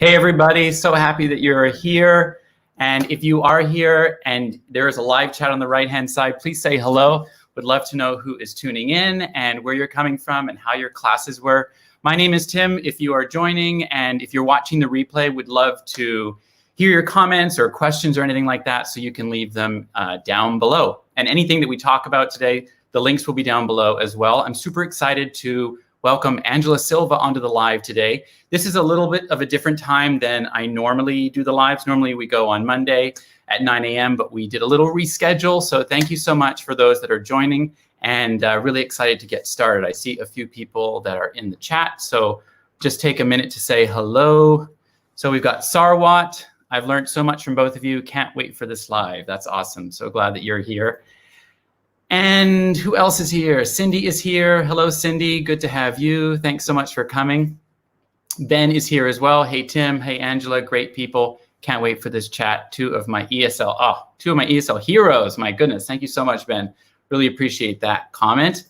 Hey everybody, so happy that you're here. And if you are here and there is a live chat on the right-hand side, please say hello. Would love to know who is tuning in and where you're coming from and how your classes were. My name is Tim, if you are joining, and if you're watching the replay, would love to hear your comments or questions or anything like that, so you can leave them down below. And anything that we talk about today, the links will be down below as well. I'm super excited to welcome Angela Silva onto the live today. This is a little bit of a different time than I normally do the lives. Normally we go on Monday at 9 a.m., but we did a little reschedule. So thank you so much for those that are joining, and really excited to get started. I see a few people that are in the chat, so just take a minute to say hello. So we've got Sarwat. I've learned so much from both of you. Can't wait for this live. That's awesome. So glad that you're here. And who else is here? Cindy is here. Hello, Cindy. Good to have you. Thanks so much for coming. Ben is here as well. Hey, Tim. Hey, Angela. Great people. Can't wait for this chat. Two of my ESL heroes. My goodness. Thank you so much, Ben. Really appreciate that comment.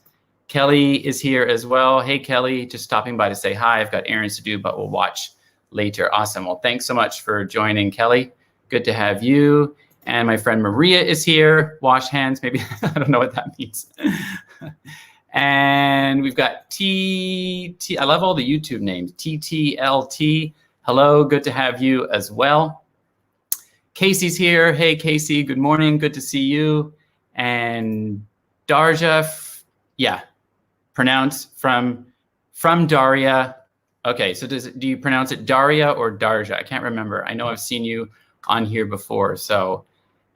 Kelly is here as well. Hey, Kelly. Just stopping by to say hi. I've got errands to do, but we'll watch later. Awesome. Well, thanks so much for joining, Kelly. Good to have you. And my friend Maria is here. Wash hands, maybe. I don't know what that means. And we've got I love all the YouTube names. TTLT. Hello, good to have you as well. Casey's here. Hey, Casey, good morning. Good to see you. And Darja, pronounce from Daria. Okay, so do you pronounce it Daria or Darja? I can't remember. I know I've seen you on here before.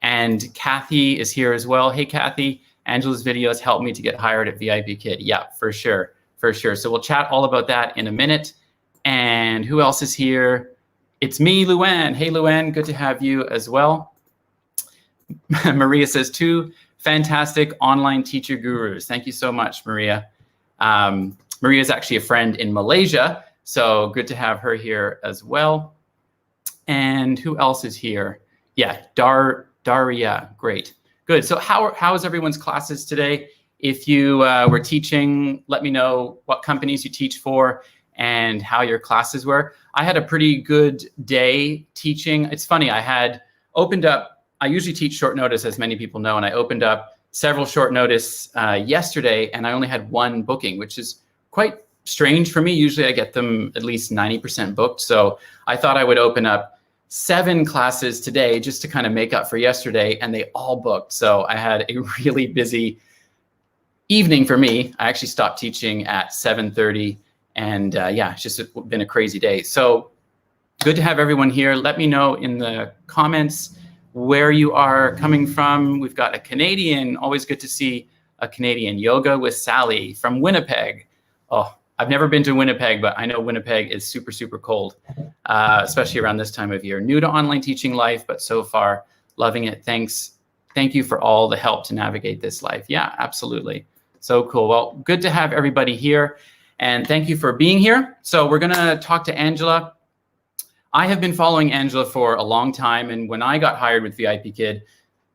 And Kathy is here as well. Hey, Kathy, Angela's videos helped me to get hired at VIP Kid. Yeah, for sure, for sure. So we'll chat all about that in a minute. And who else is here? It's me, Luann. Hey, Luann, good to have you as well. Maria says, two fantastic online teacher gurus. Thank you so much, Maria. Maria is actually a friend in Malaysia, so good to have her here as well. And who else is here? Yeah, Daria, great. Good, so how is everyone's classes today? If you were teaching, let me know what companies you teach for and how your classes were. I had a pretty good day teaching. It's funny, I usually teach short notice, as many people know, and I opened up several short notice yesterday, and I only had one booking, which is quite strange for me. Usually I get them at least 90% booked. So I thought I would open up 7 classes today just to kind of make up for yesterday, and they all booked. So I had a really busy evening for me. I actually stopped teaching at 7:30, and it's just been a crazy day. So good to have everyone here. Let me know in the comments where you are coming from. We've got a Canadian, always good to see a Canadian. Yoga with Sally from Winnipeg. Oh, I've never been to Winnipeg, but I know Winnipeg is super, super cold, especially around this time of year. New to online teaching life, but so far loving it. Thank you for all the help to navigate this life. Yeah, absolutely. So cool. Well, good to have everybody here, and thank you for being here. So we're gonna talk to Angela. I have been following Angela for a long time, and when I got hired with VIP Kid,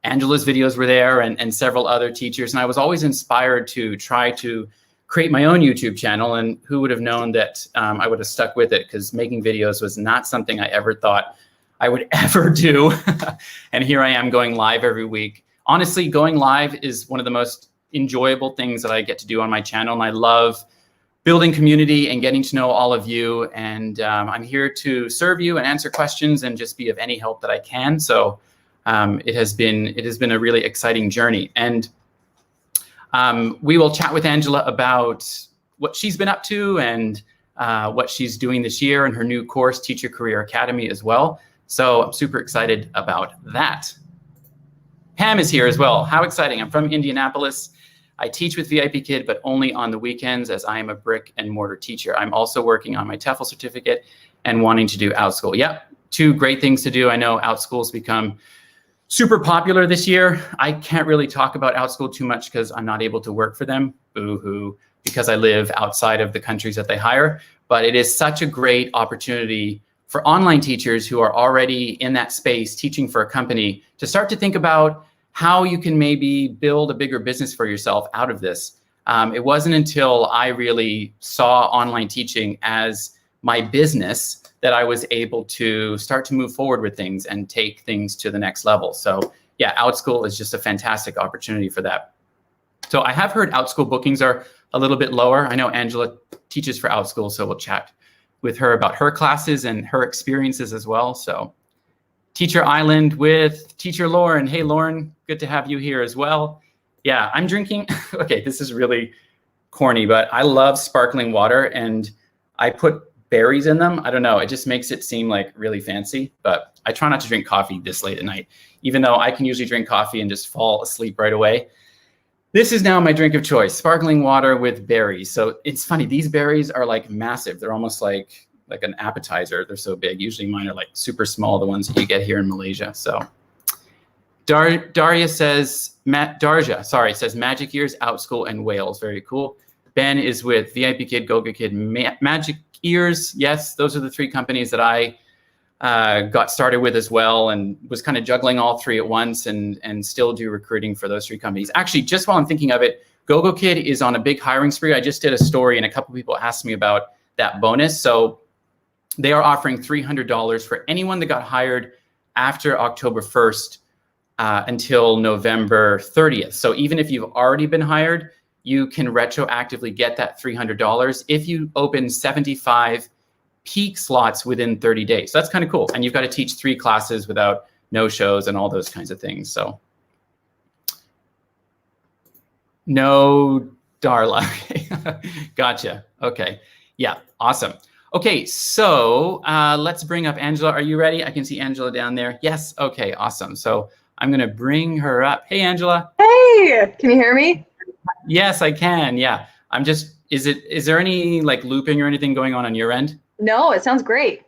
Angela's videos were there and several other teachers, and I was always inspired to try to create my own YouTube channel, and who would have known that I would have stuck with it, because making videos was not something I ever thought I would ever do. And here I am going live every week. Honestly, going live is one of the most enjoyable things that I get to do on my channel, and I love building community and getting to know all of you. And I'm here to serve you and answer questions and just be of any help that I can. So it has been a really exciting journey. And we will chat with Angela about what she's been up to and what she's doing this year and her new course, Teacher Career Academy, as well. So I'm super excited about that. Pam is here as well. How exciting. I'm from Indianapolis. I teach with VIP Kid, but only on the weekends, as I am a brick and mortar teacher. I'm also working on my TEFL certificate and wanting to do OutSchool. Yep, 2 great things to do. I know OutSchool's become super popular this year. I can't really talk about OutSchool too much because I'm not able to work for them, boo-hoo, because I live outside of the countries that they hire. But it is such a great opportunity for online teachers who are already in that space teaching for a company to start to think about how you can maybe build a bigger business for yourself out of this. It wasn't until I really saw online teaching as my business that I was able to start to move forward with things and take things to the next level. So yeah, OutSchool is just a fantastic opportunity for that. So I have heard OutSchool bookings are a little bit lower. I know Angela teaches for OutSchool, so we'll chat with her about her classes and her experiences as well. So Teacher Island with Teacher Lauren. Hey, Lauren, good to have you here as well. Yeah, I'm drinking, okay, this is really corny, but I love sparkling water, and I put berries in them. I don't know, it just makes it seem like really fancy, but I try not to drink coffee this late at night, even though I can usually drink coffee and just fall asleep right away. This is now my drink of choice, sparkling water with berries. So it's funny, these berries are like massive. They're almost like an appetizer. They're so big. Usually mine are like super small, the ones that you get here in Malaysia. So Darja says Magic Ears, OutSchool, and Wales. Very cool. Ben is with VIP Kid, Goga Kid, Magic Ears. Yes, those are the 3 companies that I got started with as well, and was kind of juggling all 3 at once, and still do recruiting for those 3 companies. Actually, just while I'm thinking of it, Gogo Kid is on a big hiring spree. I just did a story, and a couple people asked me about that bonus. So they are offering $300 for anyone that got hired after October 1st until November 30th. So even if you've already been hired, you can retroactively get that $300 if you open 75 peak slots within 30 days. So that's kind of cool. And you've got to teach 3 classes without no-shows and all those kinds of things. So no, Darla. Gotcha. Okay. Yeah, awesome. Okay, so let's bring up Angela. Are you ready? I can see Angela down there. Yes, okay, awesome. So I'm gonna bring her up. Hey, Angela. Hey, can you hear me? Yes, I can, yeah. I'm just, is there any like looping or anything going on your end? No, it sounds great.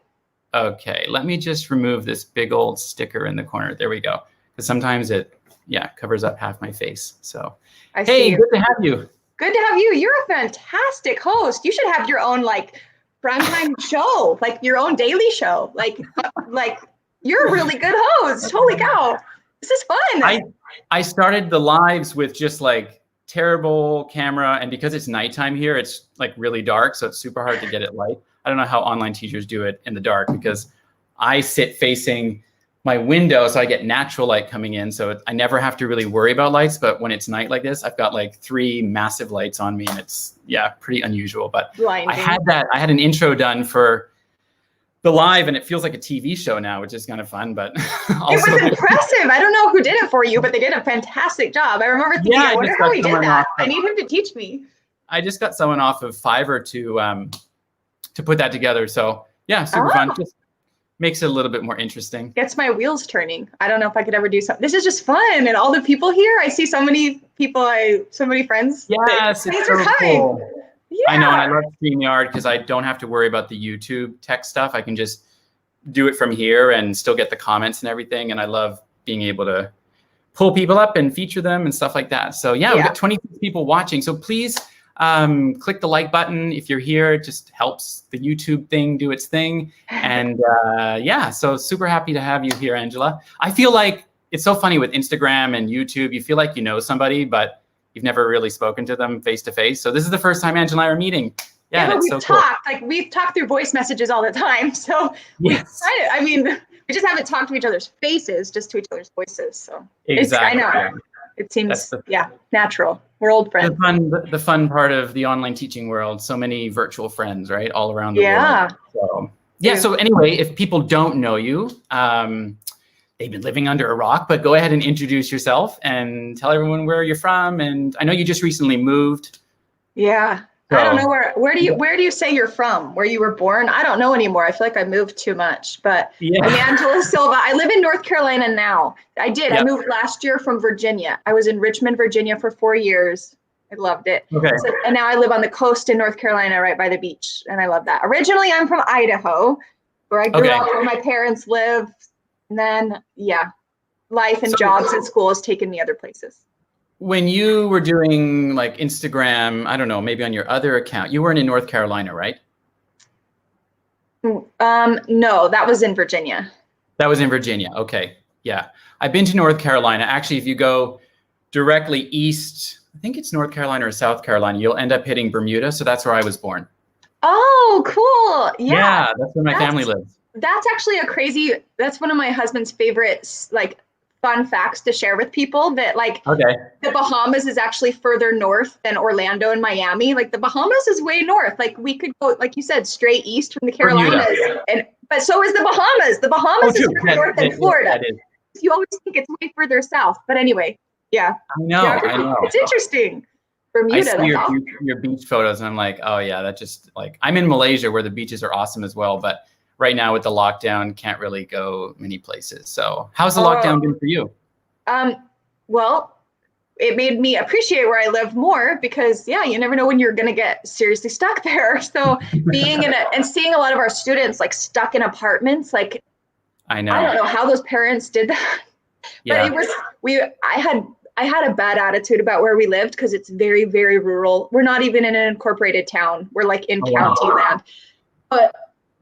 Okay, let me just remove this big old sticker in the corner. There we go. Because sometimes it, yeah, covers up half my face. So, hey, good to have you. Good to have you. You're a fantastic host. You should have your own like primetime show, like your own daily show. Like you're a really good host. Holy cow. This is fun. I started the lives with just like terrible camera, and because it's nighttime here, it's like really dark, so it's super hard to get it light. I don't know how online teachers do it in the dark, because I sit facing my window, so I get natural light coming in, so I never have to really worry about lights. But when it's night like this, I've got like 3 massive lights on me, and it's, yeah, pretty unusual. But blinding. I had an intro done for the live, and it feels like a TV show now, which is kind of fun, but also, it was impressive. I don't know who did it for you, but they did a fantastic job. I remember thinking, I wonder how he did that. I need him to teach me. I just got someone off of Fiverr to put that together. So yeah, super fun. Just makes it a little bit more interesting. Gets my wheels turning. I don't know if I could ever do something. This is just fun. And all the people here, I see so many people, so many friends. Yes, it's so cool. Yeah. I know, and I love StreamYard because I don't have to worry about the YouTube tech stuff. I can just do it from here and still get the comments and everything. And I love being able to pull people up and feature them and stuff like that. So yeah, we've got 26 people watching. So please click the like button if you're here. It just helps the YouTube thing do its thing. And yeah, so super happy to have you here, Angela. I feel like it's so funny with Instagram and YouTube. You feel like you know somebody, but you've never really spoken to them face to face. So this is the first time Angela and I are meeting. Yeah, we've so talked, cool. Like we've talked through voice messages all the time. So I mean, we just haven't talked to each other's faces, just to each other's voices. So exactly. I know. It seems, natural. We're old friends. The fun part of the online teaching world, so many virtual friends, right? All around the world. So, so anyway, if people don't know you, they've been living under a rock, but go ahead and introduce yourself and tell everyone where you're from. And I know you just recently moved. Yeah. So, I don't know where do you say you're from? Where you were born? I don't know anymore. I feel like I moved too much. But I'm Angela Silva. I live in North Carolina now. I did. I moved last year from Virginia. I was in Richmond, Virginia for 4 years. I loved it. Okay. So, and now I live on the coast in North Carolina, right by the beach, and I love that. Originally, I'm from Idaho, where I grew up, where my parents live. And then, life and jobs and school has taken me other places. When you were doing like Instagram, I don't know, maybe on your other account, you weren't in North Carolina, right? No, that was in Virginia. That was in Virginia. Okay. Yeah. I've been to North Carolina. Actually, if you go directly east, I think it's North Carolina or South Carolina, you'll end up hitting Bermuda. So that's where I was born. Oh, cool. Yeah. That's where my family lives. That's actually that's one of my husband's favorites, like fun facts to share with people, that like the Bahamas is actually further north than Orlando and Miami. Like the Bahamas is way north. Like we could go, like you said, straight east from the Carolinas. But so is the Bahamas. The Bahamas is further north than Florida. You always think it's way further south. But anyway, yeah. I know. It's interesting. Bermuda, I see your beach photos and I'm like, oh yeah, that just like, I'm in Malaysia where the beaches are awesome as well. But right now with the lockdown, can't really go many places. So how's the lockdown been for you? Well, it made me appreciate where I live more because you never know when you're going to get seriously stuck there. So being and seeing a lot of our students like stuck in apartments, like, I don't know how those parents did that, but I had a bad attitude about where we lived because it's very, very rural. We're not even in an incorporated town. We're like in county land, but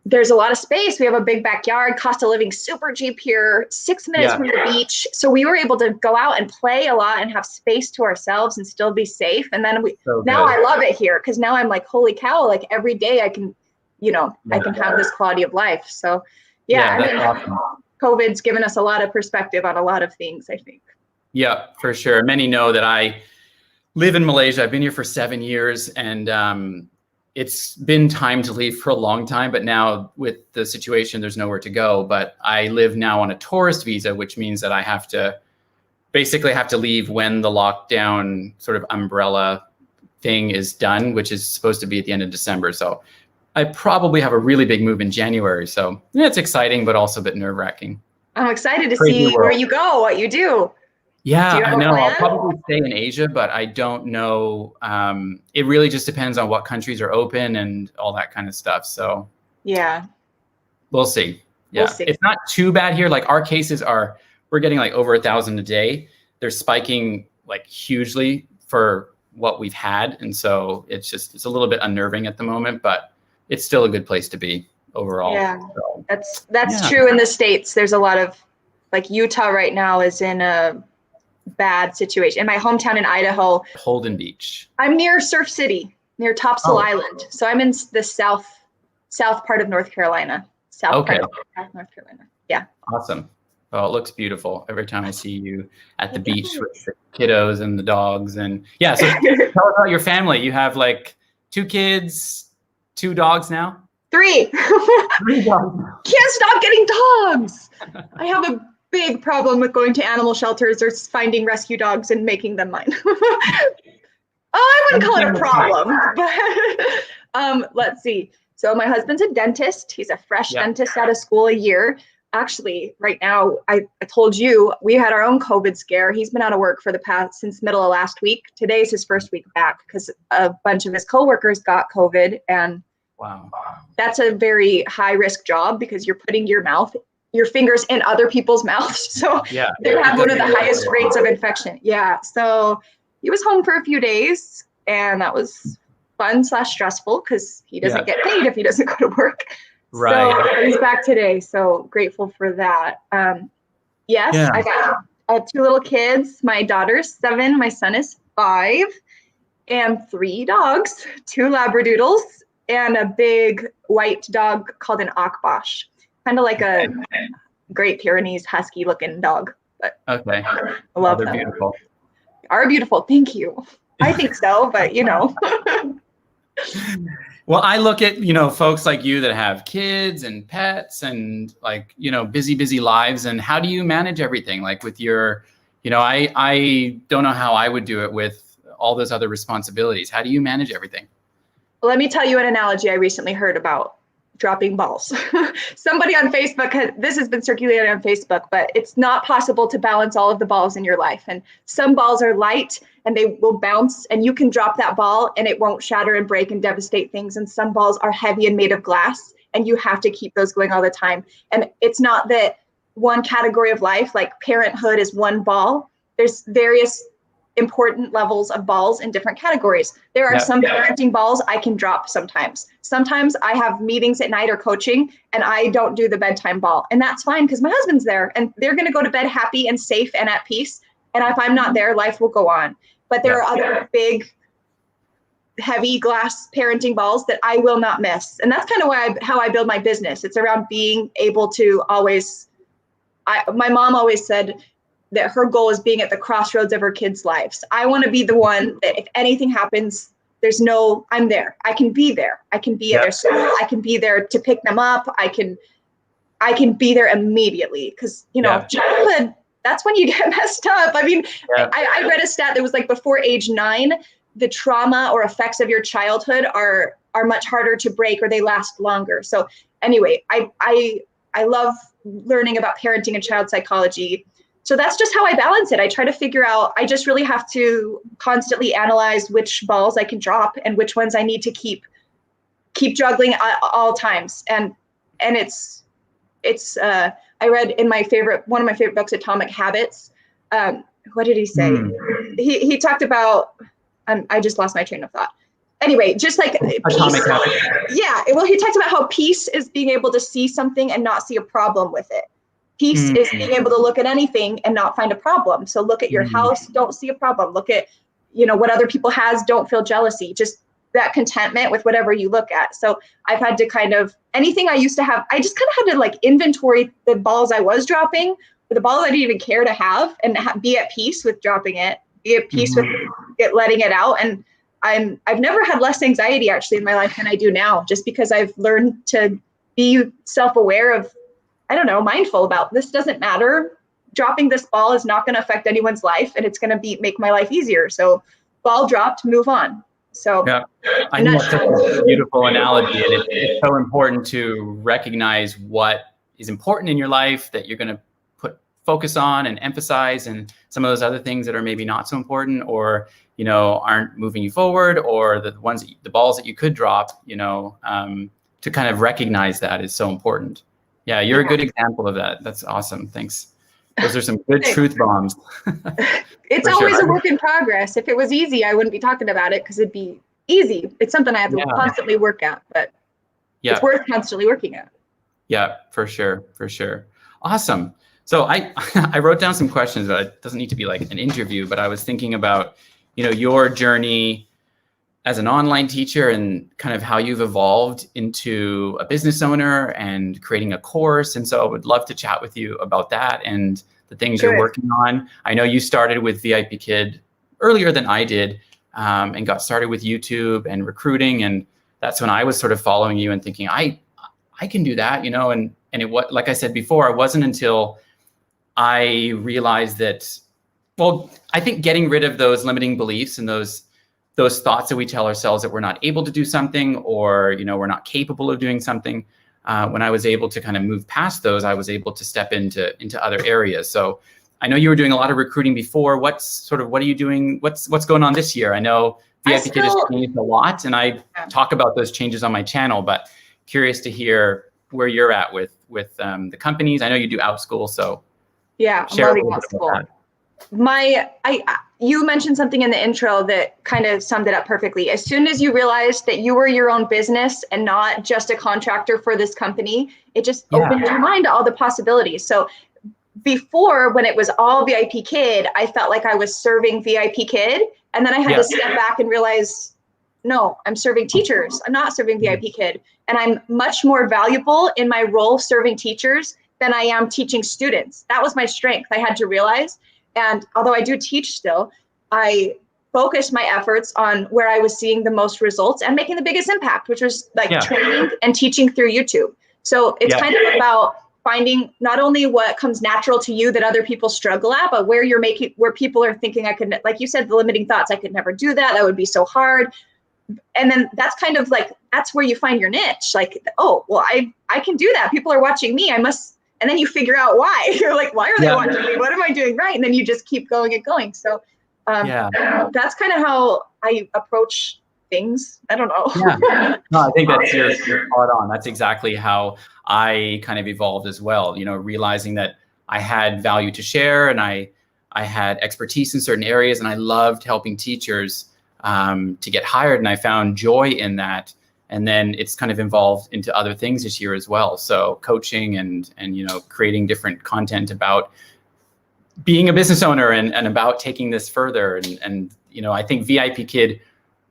there's a lot of space. We have a big backyard, cost of living super cheap here, 6 minutes from the beach. So we were able to go out and play a lot and have space to ourselves and still be safe. And then now I love it here because now I'm like, holy cow, like every day I can, I can have this quality of life. So I mean, awesome. COVID's given us a lot of perspective on a lot of things, I think. Yeah, for sure. Many know that I live in Malaysia. I've been here for 7 years and it's been time to leave for a long time, but now with the situation, there's nowhere to go. But I live now on a tourist visa, which means that I have to leave when the lockdown sort of umbrella thing is done, which is supposed to be at the end of December. So I probably have a really big move in January. So it's exciting, but also a bit nerve-wracking. I'm excited to see where you go, what you do. Yeah, I know. I'll probably stay in Asia, but I don't know. It really just depends on what countries are open and all that kind of stuff. So we'll see. Yeah, it's not too bad here. Like our cases we're getting like over 1,000 a day. They're spiking like hugely for what we've had. And so it's a little bit unnerving at the moment, but it's still a good place to be overall. Yeah, so, that's true in the States. There's a lot of, like Utah right now is in a bad situation. In my hometown in Idaho, Holden Beach. I'm near Surf City, near Topsail Island. So I'm in the south part of North Carolina. South part of North Carolina. Yeah. Awesome. Well, it looks beautiful every time I see you at the beach with the kiddos and the dogs. And so tell us about your family. You have like 2 kids, 2 dogs now? 3. 3 dogs. Can't stop getting dogs. I have a big problem with going to animal shelters or finding rescue dogs and making them mine. I wouldn't call it a problem, but let's see. So my husband's a dentist. He's a fresh dentist out of school a year. Actually, right now, I told you, we had our own COVID scare. He's been out of work since middle of last week. Today's his first week back because a bunch of his coworkers got COVID. And that's a very high risk job because you're putting your fingers in other people's mouths. So they have one of the highest rates of infection. Yeah. So he was home for a few days and that was fun/stressful because he doesn't get paid if he doesn't go to work. Right. So he's back today. So grateful for that. I got 2 little kids. My daughter's 7, my son is 5, and 3 dogs, 2 Labradoodles, and a big white dog called an Akbash. Kind of like a Great Pyrenees husky looking dog. But I love them. They're beautiful. They are beautiful. Thank you. I think so, but Well, I look at, folks like you that have kids and pets and like, busy lives. And how do you manage everything? Like with your, I don't know how I would do it with all those other responsibilities. How do you manage everything? Well, let me tell you an analogy I recently heard about dropping balls. Somebody on Facebook, this has been circulated on Facebook, but it's not possible to balance all of the balls in your life. And some balls are light and they will bounce and you can drop that ball and it won't shatter and break and devastate things. And some balls are heavy and made of glass and you have to keep those going all the time. And it's not that one category of life, like parenthood is one ball. There's various important levels of balls in different categories. There are some parenting balls I can drop sometimes. Sometimes I have meetings at night or coaching and I don't do the bedtime ball. And that's fine because my husband's there and they're going to go to bed happy and safe and at peace. And if I'm not there, life will go on. But there are other big heavy glass parenting balls that I will not miss. And that's kind of how I build my business. It's around being able to always, my mom always said that her goal is being at the crossroads of her kids' lives. I want to be the one that if anything happens, I'm there. I can be there. I can be at their school. I can be there to pick them up. I can be there immediately because, childhood, that's when you get messed up. I mean, I read a stat that was like before age 9, the trauma or effects of your childhood are much harder to break, or they last longer. So anyway, I love learning about parenting and child psychology. So that's just how I balance it. I try to figure out, I just really have to constantly analyze which balls I can drop and which ones I need to keep juggling at all times. And it's I read in one of my favorite books, Atomic Habits. What did he say? He talked about, I just lost my train of thought. Anyway, just like Atomic Habits. Yeah. Well, he talked about how peace is being able to see something and not see a problem with it. Peace is being able to look at anything and not find a problem. So look at your house, don't see a problem. Look at, what other people has, don't feel jealousy. Just that contentment with whatever you look at. So I've had to anything I used to have, I just kind of had to like inventory the balls I was dropping, or the balls I didn't even care to have, and be at peace with dropping it, be at peace with letting it out. And I've never had less anxiety actually in my life than I do now, just because I've learned to be self-aware of, mindful about this doesn't matter. Dropping this ball is not going to affect anyone's life, and it's going to make my life easier. So ball dropped, move on. So yeah, I know that's such a beautiful analogy, and it's so important to recognize what is important in your life that you're going to put focus on and emphasize, and some of those other things that are maybe not so important, or aren't moving you forward, or the balls that you could drop. To kind of recognize that is so important. Yeah, you're a good example of that. That's awesome. Thanks. Those are some good truth bombs. It's always a work in progress. If it was easy, I wouldn't be talking about it because it'd be easy. It's something I have to constantly work at, but it's worth constantly working at. Yeah, for sure. For sure. Awesome. So I wrote down some questions, but it doesn't need to be like an interview, but I was thinking about, your journey as an online teacher and kind of how you've evolved into a business owner and creating a course. And so I would love to chat with you about that and the things you're working on. I know you started with VIP Kid earlier than I did, and got started with YouTube and recruiting. And that's when I was sort of following you and thinking, I can do that, and like I said before, it wasn't until I realized that, I think getting rid of those limiting beliefs and those thoughts that we tell ourselves that we're not able to do something, or, we're not capable of doing something. When I was able to kind of move past those, I was able to step into other areas. So I know you were doing a lot of recruiting before. What are you doing? What's going on this year? I know VIP Kid has changed a lot, and I talk about those changes on my channel, but curious to hear where you're at with the companies. I know you do OutSchool, so yeah, I'm loving OutSchool. You mentioned something in the intro that kind of summed it up perfectly. As soon as you realized that you were your own business and not just a contractor for this company, it just opened your mind to all the possibilities. So before, when it was all VIP Kid, I felt like I was serving VIP Kid. And then I had to step back and realize, no, I'm serving teachers. I'm not serving VIP Kid. And I'm much more valuable in my role serving teachers than I am teaching students. That was my strength, I had to realize. And although I do teach still, I focused my efforts on where I was seeing the most results and making the biggest impact, which was like training and teaching through YouTube. So it's kind of about finding not only what comes natural to you that other people struggle at, but where people are thinking I could, like you said, the limiting thoughts, I could never do that. That would be so hard. And then that's kind of like, that's where you find your niche. Like, oh, well, I can do that. People are watching me. I must. And then you figure out why. You're like, why are they watching me? What am I doing right? And then you just keep going and going. So that's kind of how I approach things. I don't know. No, I think that's you're spot on. That's exactly how I kind of evolved as well. Realizing that I had value to share, and I had expertise in certain areas, and I loved helping teachers to get hired, and I found joy in that. And then it's kind of evolved into other things this year as well. So coaching and creating different content about being a business owner and about taking this further. And I think VIP Kid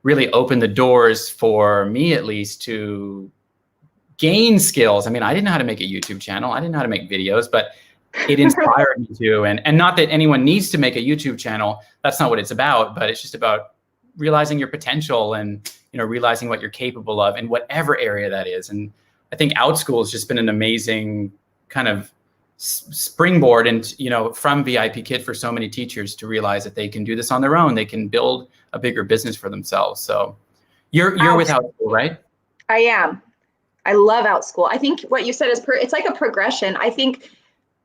really opened the doors for me, at least, to gain skills. I mean, I didn't know how to make a YouTube channel. I didn't know how to make videos, but it inspired me to. And not that anyone needs to make a YouTube channel. That's not what it's about, but it's just about realizing your potential and, you know, realizing what you're capable of in whatever area that is. And I think OutSchool has just been an amazing kind of springboard, and, you know, from VIP Kid for so many teachers to realize that they can do this on their own. They can build a bigger business for themselves. So you're with OutSchool, right? I am. I love OutSchool. I think what you said is it's like a progression. I think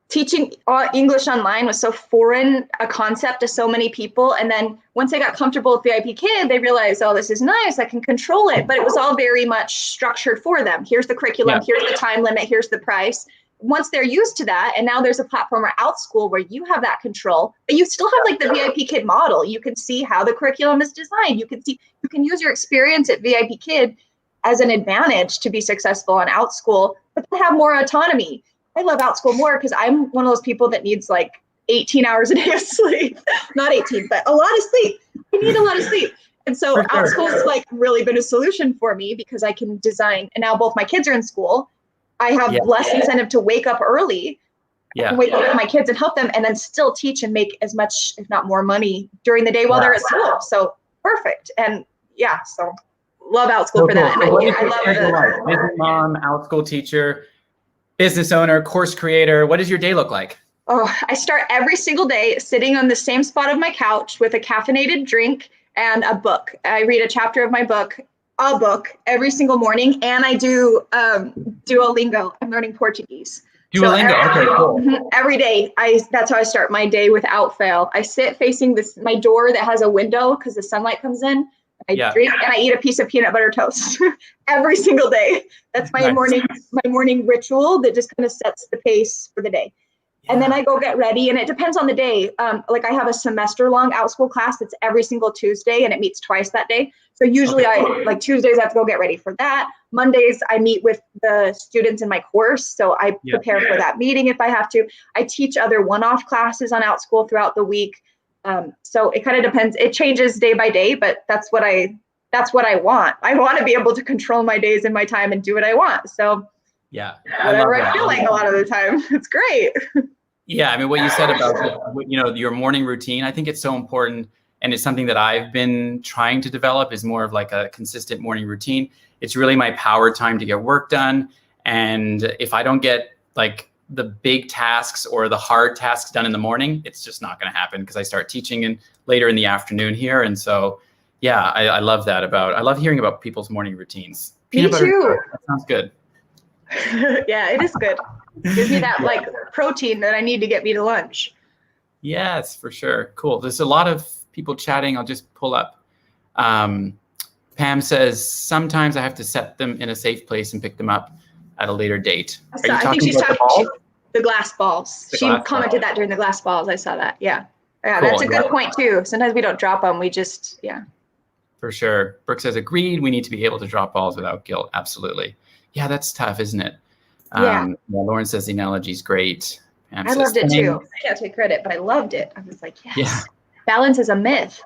teaching English online was so foreign a concept to so many people. And then once they got comfortable with VIP Kid, they realized, oh, this is nice, I can control it. But it was all very much structured for them. Here's the curriculum, here's the time limit, here's the price. Once they're used to that, and now there's a platform or OutSchool where you have that control, but you still have like the VIP Kid model. You can see how the curriculum is designed. You can use your experience at VIP Kid as an advantage to be successful on OutSchool, but then have more autonomy. I love OutSchool more because I'm one of those people that needs like 18 hours a day of sleep. Not 18, but a lot of sleep. I need a lot of sleep. And so OutSchool has like really been a solution for me because I can design, and now both my kids are in school. I have less incentive to wake up early, wake up with my kids and help them, and then still teach and make as much, if not more, money during the day while they're at school. So perfect. And so love OutSchool for that. So I love business mom, OutSchool teacher, business owner, course creator. What does your day look like? Oh, I start every single day sitting on the same spot of my couch with a caffeinated drink and a book. I read a chapter of my book, every single morning, and I do Duolingo. I'm learning Portuguese. Duolingo, okay, cool. Every day, that's how I start my day without fail. I sit facing my door that has a window because the sunlight comes in. I drink and I eat a piece of peanut butter toast every single day. That's my morning ritual that just kind of sets the pace for the day. And then I go get ready, and it depends on the day. Like I have a semester-long OutSchool class that's every single Tuesday, and it meets twice that day. So usually like Tuesdays, I have to go get ready for that. Mondays, I meet with the students in my course. So I prepare for that meeting if I have to. I teach other one-off classes on OutSchool throughout the week. So it kind of depends. It changes day by day, but that's what I want. I want to be able to control my days and my time and do what I want. So whatever I feel like a lot of the time, it's great. Yeah, I mean, what you said about, you know, your morning routine, I think it's so important. And it's something that I've been trying to develop, is more of like a consistent morning routine. It's really my power time to get work done. And if I don't get like the big tasks or the hard tasks done in the morning, it's just not going to happen because I start teaching later in the afternoon here. And so, I love that I love hearing about people's morning routines. Me too. That sounds good. Yeah, it is good. Gives me that like protein that I need to get me to lunch. Yes, for sure. Cool. There's a lot of people chatting. I'll just pull up. Pam says, sometimes I have to set them in a safe place and pick them up at a later date. I think she's talking the glass balls. She commented that during the glass balls. I saw that. Yeah. Yeah, cool. That's a good point too. Sometimes we don't drop them. We just, For sure. Brooke says, agreed. We need to be able to drop balls without guilt. Absolutely. Yeah, that's tough, isn't it? Lauren says the analogy is great. Pam I loved it too. I can't take credit, but I loved it. I was like, yes. Yeah. Balance is a myth.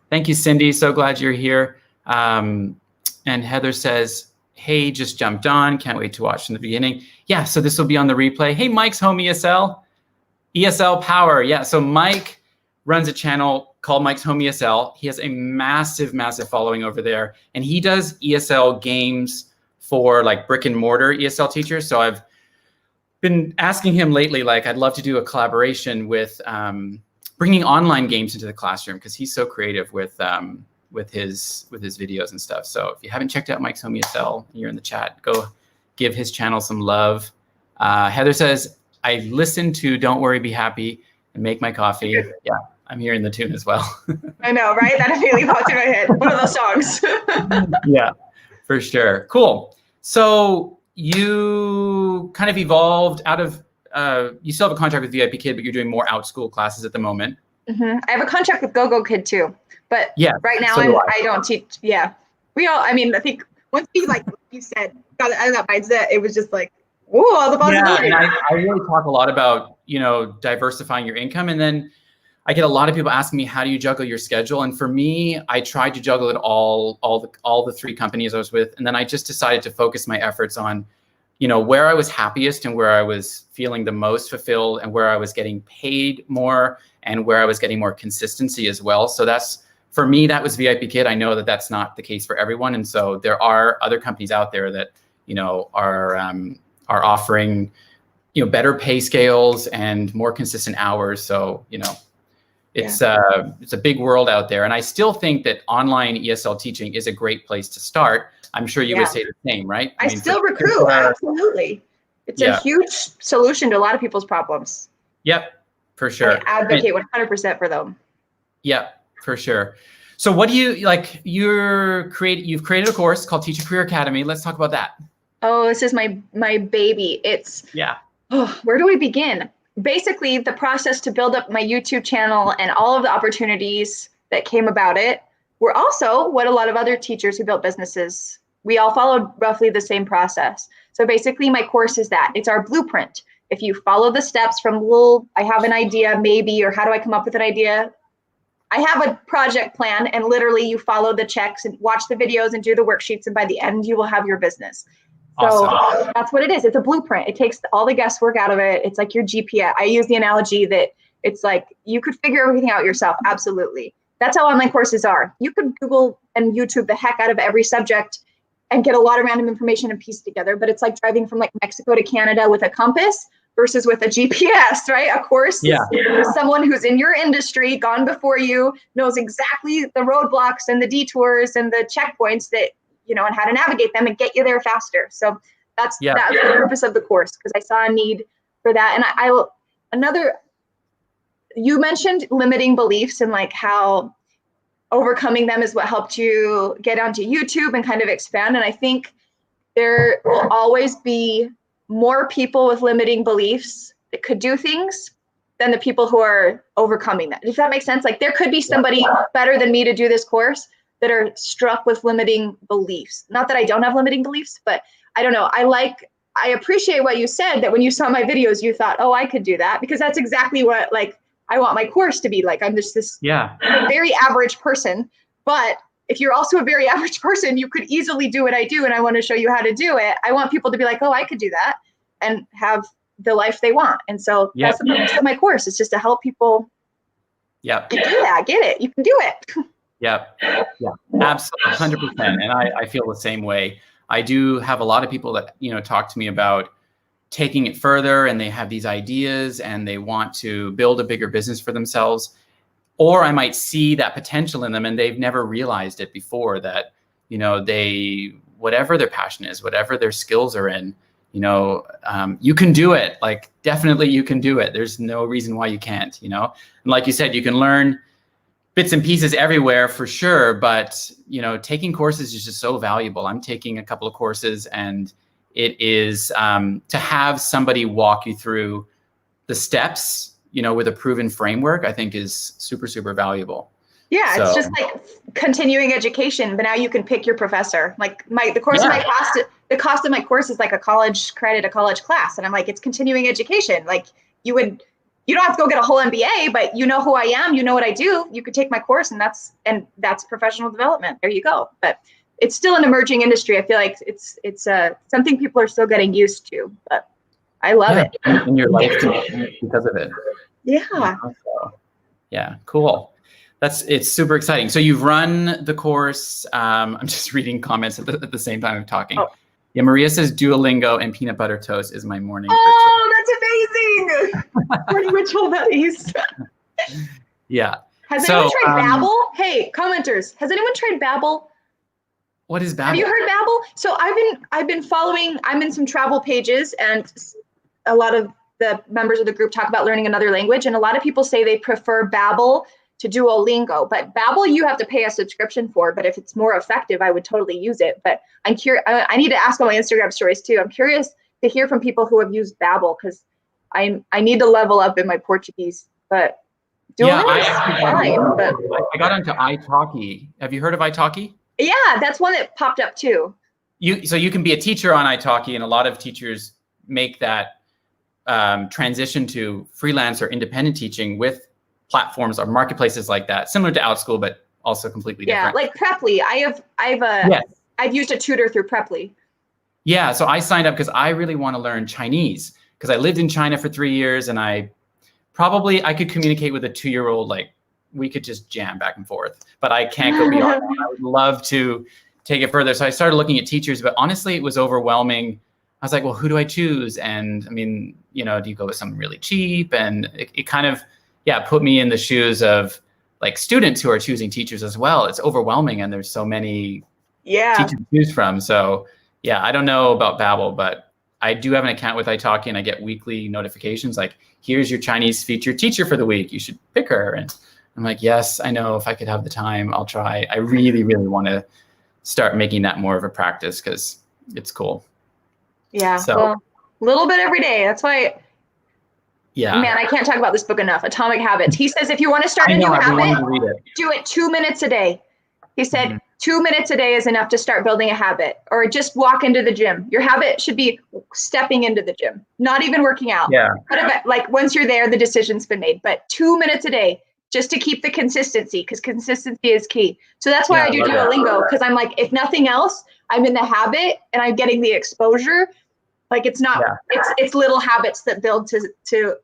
Thank you, Cindy. So glad you're here. And Heather says, hey, just jumped on. Can't wait to watch from the beginning. Yeah, so this will be on the replay. Hey, Mike's home ESL. ESL Power. Yeah, so Mike runs a channel called Mike's Home ESL. He has a massive, massive following over there. And he does ESL games for like brick and mortar ESL teachers. So I've been asking him lately, like, I'd love to do a collaboration with bringing online games into the classroom, because he's so creative with his videos and stuff. So if you haven't checked out Mike's Home ESL and you're in the chat, go give his channel some love. Heather says, I listen to Don't Worry, Be Happy and Make My Coffee. Yeah, I'm hearing the tune as well. I know, right? That immediately popped in my head. One of those songs. Yeah, for sure. Cool. So you kind of evolved out of, you still have a contract with VIP Kid, but you're doing more OutSchool classes at the moment. Mm-hmm. I have a contract with GoGo Kid too, but right now I don't teach. Yeah, I think once you, like you said, got out of that mindset, it was just like, whoa, all the possibilities. Yeah, and I really talk a lot about, diversifying your income. And then I get a lot of people asking me, how do you juggle your schedule? And for me, I tried to juggle it all the 3 companies I was with. And then I just decided to focus my efforts on, where I was happiest and where I was feeling the most fulfilled and where I was getting paid more and where I was getting more consistency as well. So for me, that was VIP Kid. I know that that's not the case for everyone. And so there are other companies out there that, are offering, better pay scales and more consistent hours. So, it's a big world out there. And I still think that online ESL teaching is a great place to start. I'm sure you would say the same, right? I mean, still recruit, absolutely. It's a huge solution to a lot of people's problems. Yep, for sure. I advocate 100% for them. Yep, for sure. So what do you, like, you've created a course called Teacher Career Academy. Let's talk about that. Oh, this is my baby. It's, where do we begin? Basically, the process to build up my YouTube channel and all of the opportunities that came about it were also what a lot of other teachers who built businesses, we all followed roughly the same process. So basically, my course is that. It's our blueprint. If you follow the steps from I have an idea maybe, or how do I come up with an idea? I have a project plan, and literally you follow the checks and watch the videos and do the worksheets, and by the end, you will have your business. So awesome. That's what it is. It's a blueprint. It takes all the guesswork out of it. It's like your GPS. I use the analogy that it's like you could figure everything out yourself. Absolutely. That's how online courses are. You could Google and YouTube the heck out of every subject and get a lot of random information and piece together. But it's like driving from like Mexico to Canada with a compass versus with a GPS, right? A course is someone who's in your industry, gone before you, knows exactly the roadblocks and the detours and the checkpoints that, and how to navigate them and get you there faster. So that's the purpose of the course, because I saw a need for that. And you mentioned limiting beliefs and like how overcoming them is what helped you get onto YouTube and kind of expand. And I think there will always be more people with limiting beliefs that could do things than the people who are overcoming that. If that makes sense, like there could be somebody better than me to do this course that are struck with limiting beliefs. Not that I don't have limiting beliefs, but I don't know. I appreciate what you said, that when you saw my videos, you thought, oh, I could do that, because that's exactly what like I want my course to be like. I'm just this very average person, but if you're also a very average person, you could easily do what I do, and I want to show you how to do it. I want people to be like, oh, I could do that and have the life they want. And so that's the purpose of my course. It's just to help people do that, get it. You can do it. Yeah, absolutely, 100%. And I feel the same way. I do have a lot of people that, talk to me about taking it further, and they have these ideas and they want to build a bigger business for themselves. Or I might see that potential in them and they've never realized it before, that, whatever their passion is, whatever their skills are in, you can do it. Like, definitely you can do it. There's no reason why you can't, And like you said, you can learn bits and pieces everywhere for sure, but taking courses is just so valuable. I'm taking a couple of courses, and it is to have somebody walk you through the steps, with a proven framework, I think is super, super valuable. Yeah, it's just like continuing education, but now you can pick your professor. Like the cost of my course is like a college class, and I'm like, it's continuing education. Like you don't have to go get a whole MBA, but you know who I am, you know what I do. You could take my course, and that's professional development. There you go. But it's still an emerging industry. I feel like it's something people are still getting used to, but I love it. In your life because of it. Yeah. Yeah, cool. It's super exciting. So you've run the course. I'm just reading comments at the same time I'm talking. Oh. Yeah, Maria says Duolingo and peanut butter toast is my morning ritual. Oh, that's amazing. Morning ritual buddies. Yeah. Has anyone tried Babbel? Hey, commenters, has anyone tried Babbel? What is Babbel? Have you heard Babbel? So I've been following, I'm in some travel pages, and a lot of the members of the group talk about learning another language, and a lot of people say they prefer Babbel to Duolingo, but Babbel you have to pay a subscription for, but if it's more effective, I would totally use it. But I'm curious, I need to ask on my Instagram stories too. I'm curious to hear from people who have used Babbel, because I need to level up in my Portuguese, but Duolingo is fine. But I got onto italki. Have you heard of italki? Yeah, that's one that popped up too. So you can be a teacher on italki, and a lot of teachers make that transition to freelance or independent teaching with platforms or marketplaces like that, similar to OutSchool, but also completely different. Yeah, like Preply. I've used a tutor through Preply. Yeah, so I signed up because I really want to learn Chinese because I lived in China for 3 years, and I could communicate with a 2-year-old, like we could just jam back and forth, but I can't go beyond that. I would love to take it further. So I started looking at teachers, but honestly, it was overwhelming. I was like, well, who do I choose? And I mean, you know, do you go with someone really cheap? And it kind of, put me in the shoes of like students who are choosing teachers as well. It's overwhelming, and there's so many teachers to choose from. So yeah, I don't know about Babbel, but I do have an account with italki, and I get weekly notifications like, here's your Chinese featured teacher for the week. You should pick her. And I'm like, yes, I know. If I could have the time, I'll try. I really, really want to start making that more of a practice because it's cool. Yeah, so well, a little bit every day. That's why. Yeah. Man, I can't talk about this book enough. Atomic Habits. He says if you want to start a new habit, do it 2 minutes a day. He said 2 minutes a day is enough to start building a habit, or just walk into the gym. Your habit should be stepping into the gym, not even working out. Yeah. But like once you're there, the decision's been made. But 2 minutes a day, just to keep the consistency, because consistency is key. So that's why I do Duolingo, because I'm like, if nothing else, I'm in the habit and I'm getting the exposure. Like it's not, it's little habits that build to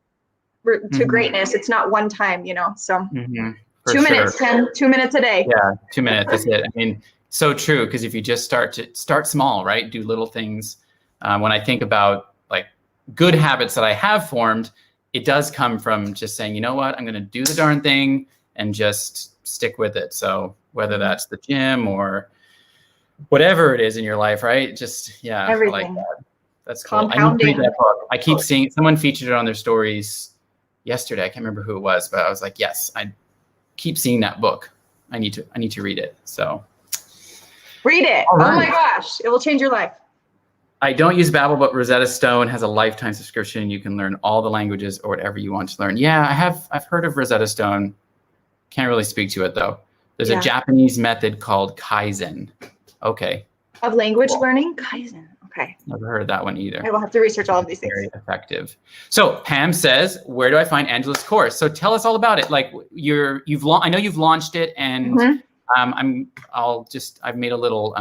greatness. It's not one time, you know. So 2 minutes, 2 minutes a day. Yeah, 2 minutes. That's it. I mean, so true. Because if you just start small, right? Do little things. When I think about like good habits that I have formed, it does come from just saying, you know what, I'm going to do the darn thing and just stick with it. So whether that's the gym or whatever it is in your life, right? Just everything. I like that. That's cool. I need to read that book. I keep seeing someone featured it on their stories yesterday. I can't remember who it was, but I was like, yes, I keep seeing that book. I need to read it. So read it. Right. Oh my gosh, it will change your life. I don't use Babbel, but Rosetta Stone has a lifetime subscription. You can learn all the languages or whatever you want to learn. Yeah, I've heard of Rosetta Stone. Can't really speak to it though. There's a Japanese method called Kaizen. Okay. Of language learning? Kaizen. Okay. Never heard of that one either. I will have to research all of these things. Very effective. So Pam says, where do I find Angela's course? So tell us all about it. Like I know you've launched it, and I've made a little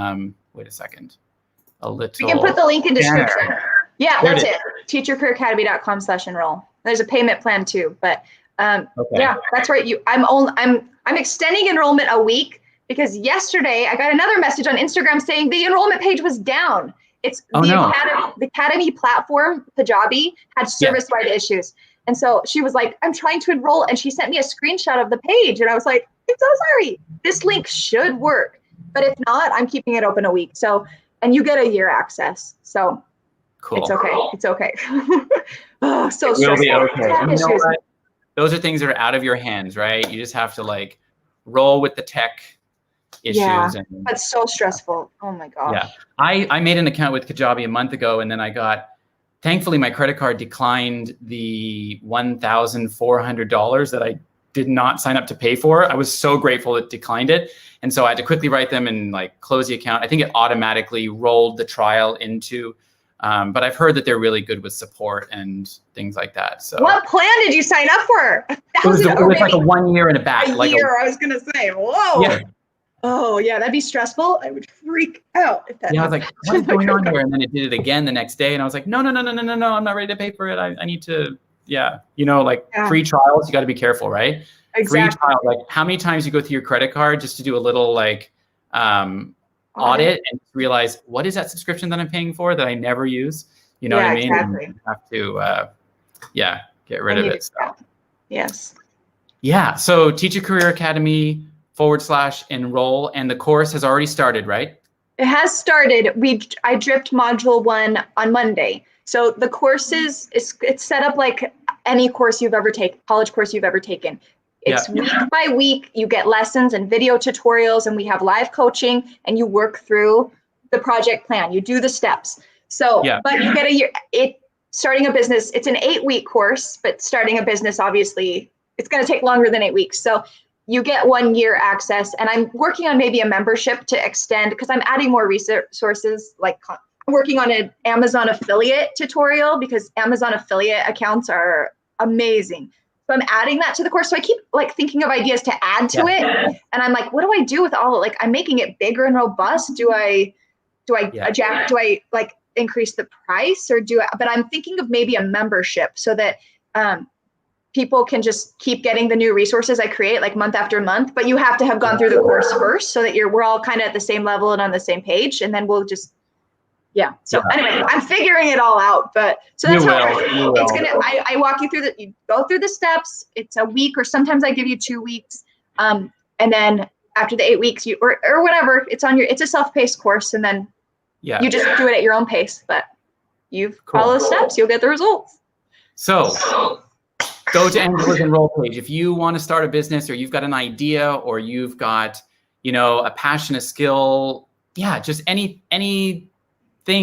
wait a second. We can put the link in description. Yeah, that's it. teachercareeracademy.com/enroll. There's a payment plan too, but that's right. I'm extending enrollment a week because yesterday I got another message on Instagram saying the enrollment page was down. It's the Academy platform, Kajabi, had service-wide issues. And so she was like, I'm trying to enroll. And she sent me a screenshot of the page. And I was like, I'm so sorry. This link should work. But if not, I'm keeping it open a week. So, and you get a year access. So cool. It's okay. It's okay. Oh, so stressful. Will be okay. You know what? Those are things that are out of your hands, right? You just have to like roll with the tech issues. Yeah, that's so stressful. Oh my gosh. Yeah, I made an account with Kajabi a month ago, and then thankfully my credit card declined the $1,400 that I did not sign up to pay for. I was so grateful it declined it. And so I had to quickly write them and like close the account. I think it automatically rolled the trial into, but I've heard that they're really good with support and things like that. So what plan did you sign up for? It was like a 1 year and a back. I was going to say, whoa. Yeah. Oh yeah, that'd be stressful. I would freak out if that. Yeah, I was like, what's going on here? And then it did it again the next day, and I was like, no, I'm not ready to pay for it. I need to, free trials. You got to be careful, right? Exactly. Free trial, like how many times you go through your credit card just to do a little like audit and realize what is that subscription that I'm paying for that I never use? You know what I mean? Exactly. And you have to, get rid of it. So. Yes. Yeah. So Teacher Career Academy /enroll, and the course has already started, right? It has started. I dripped module 1 on Monday. So the courses it's set up like any course you've ever taken, college course you've ever taken. It's week by week. You get lessons and video tutorials, and we have live coaching, and you work through the project plan. You do the steps. So, but you get a year. Starting a business. It's an 8-week course, but starting a business, obviously, it's going to take longer than 8 weeks. So you get 1 year access, and I'm working on maybe a membership to extend because I'm adding more resources. Like I'm working on an Amazon affiliate tutorial because Amazon affiliate accounts are amazing. So I'm adding that to the course. So I keep like thinking of ideas to add to it. And I'm like, what do I do with all, like, I'm making it bigger and robust. Do I like increase the price, or but I'm thinking of maybe a membership so that people can just keep getting the new resources I create like month after month, but you have to have gone through the course first so that we're all kind of at the same level and on the same page. And then we'll just, anyway, I'm figuring it all out, but so that's it's gonna, I walk you through you go through the steps. It's a week, or sometimes I give you 2 weeks. And then after the 8 weeks, or whatever, it's a self-paced course. And then you just do it at your own pace, but you follow the steps, you'll get the results. So go to Angela's Enroll page. If you want to start a business, or you've got an idea, or you've got, a passion, a skill, just anything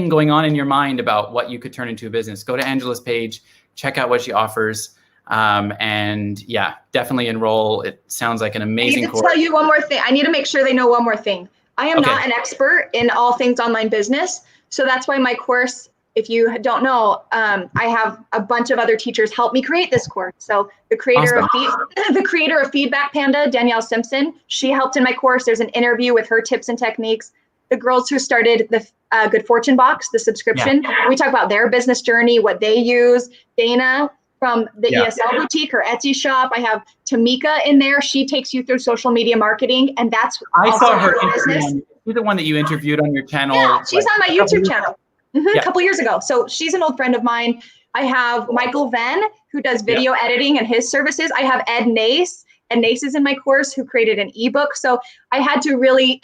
going on in your mind about what you could turn into a business, go to Angela's page, check out what she offers. And definitely enroll. It sounds like an amazing course. I need to tell you one more thing. I need to make sure they know one more thing. I am not an expert in all things online business. So that's why my course, if you don't know, I have a bunch of other teachers help me create this course. So the creator of Feedback Panda, Danielle Simpson, she helped in my course. There's an interview with her tips and techniques. The girls who started the Good Fortune Box, the subscription, we talk about their business journey, what they use. Dana from the ESL boutique, her Etsy shop. I have Tamika in there. She takes you through social media marketing, and that's I saw her business. She's the one that you interviewed on your channel. Yeah, she's on my YouTube channel a couple years ago. So she's an old friend of mine. I have Michael Venn, who does video editing and his services. I have Ed Nace, and Nace is in my course, who created an ebook. So I had to really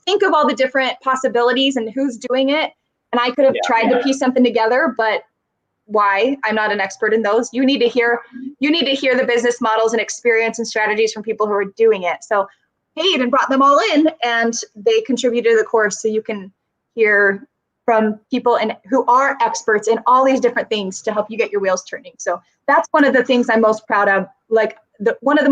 think of all the different possibilities and who's doing it. And I could have tried to piece something together, but why? I'm not an expert in those. You need to hear the business models and experience and strategies from people who are doing it. So paid and brought them all in, and they contributed to the course, so you can hear from people who are experts in all these different things to help you get your wheels turning. So that's one of the things I'm most proud of. Like one of the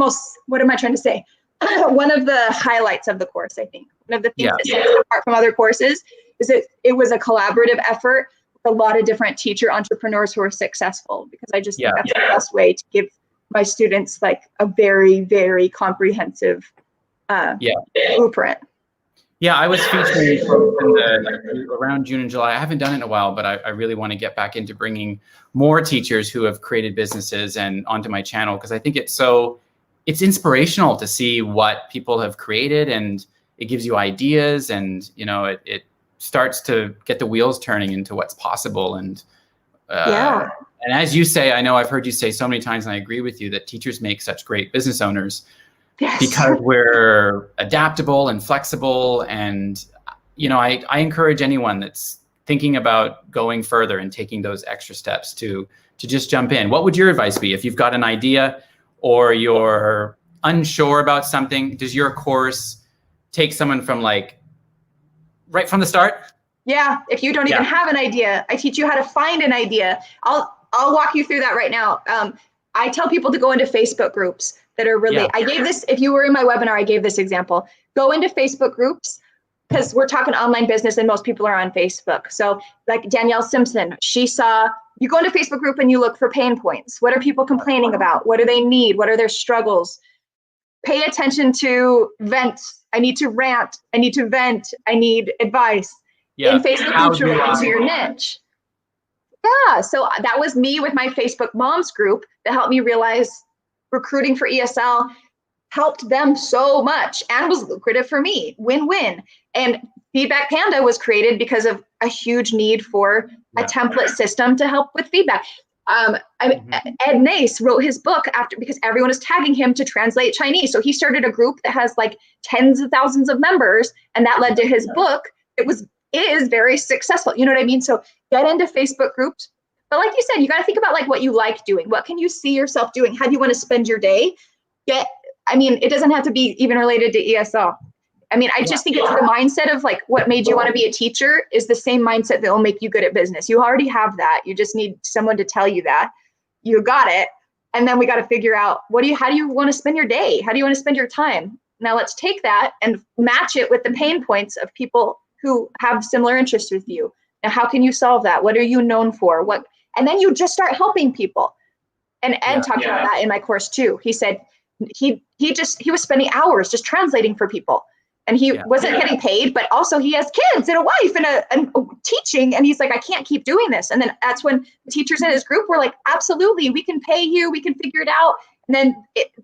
highlights of the course, I think. One of the things that sets it apart from other courses is that it was a collaborative effort with a lot of different teacher entrepreneurs who are successful, because I just think that's the best way to give my students like a very, very comprehensive blueprint. Yeah, I was featuring around June and July. I haven't done it in a while, but I really want to get back into bringing more teachers who have created businesses and onto my channel, because I think it's inspirational to see what people have created, and it gives you ideas, and it starts to get the wheels turning into what's possible. And and as you say, I know I've heard you say so many times, and I agree with you, that teachers make such great business owners. Yes. Because we're adaptable and flexible. And, I encourage anyone that's thinking about going further and taking those extra steps to just jump in. What would your advice be if you've got an idea or you're unsure about something? Does your course take someone from right from the start? Yeah. If you don't even have an idea, I teach you how to find an idea. I'll walk you through that right now. I tell people to go into Facebook groups that are really, I gave this, if you were in my webinar, I gave this example. Go into Facebook groups, because we're talking online business and most people are on Facebook. So like Danielle Simpson, you go into Facebook group and you look for pain points. What are people complaining about? What do they need? What are their struggles? Pay attention to vents. I need to rant. I need to vent. I need advice. In Facebook groups related to your niche. Yeah, so that was me with my Facebook moms group that helped me realize recruiting for ESL helped them so much and was lucrative for me. Win-win. And Feedback Panda was created because of a huge need for a template system to help with feedback. Ed Nace wrote his book because everyone is tagging him to translate Chinese. So he started a group that has like tens of thousands of members, and that led to his book. It is very successful. You know what I mean? So get into Facebook groups. But like you said, you got to think about like what you like doing. What can you see yourself doing? How do you want to spend your day? It doesn't have to be even related to ESL. I just think it's the mindset of like what made you want to be a teacher is the same mindset that will make you good at business. You already have that. You just need someone to tell you that. You got it. And then we got to figure out how do you want to spend your day? How do you want to spend your time? Now let's take that and match it with the pain points of people who have similar interests with you. Now, how can you solve that? What are you known for? And then you just start helping people. And Ed talked about that in my course too. He said he was spending hours just translating for people. And he wasn't getting paid, but also he has kids and a wife and a teaching. And he's like, I can't keep doing this. And then that's when the teachers in his group were like, absolutely, we can pay you, we can figure it out. And then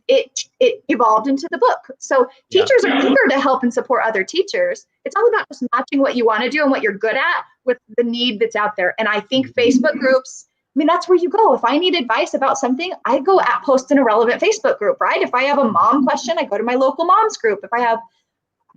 it evolved into the book. So teachers are eager to help and support other teachers. It's all about just matching what you want to do and what you're good at with the need that's out there. And I think Facebook groups, I mean, that's where you go. If I need advice about something, I go post in a relevant Facebook group, right? If I have a mom question, I go to my local moms group. If I have,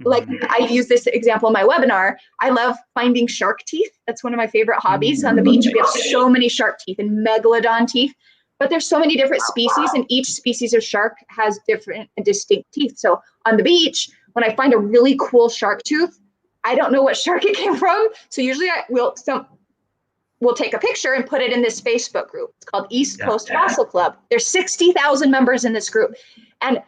like, I use this example in my webinar, I love finding shark teeth. That's one of my favorite hobbies. On the beach, we have so many shark teeth and megalodon teeth, but there's so many different species, and each species of shark has different and distinct teeth. So on the beach, when I find a really cool shark tooth, I don't know what shark it came from. So usually we'll take a picture and put it in this Facebook group. It's called East Coast Fossil Club. There's 60,000 members in this group. And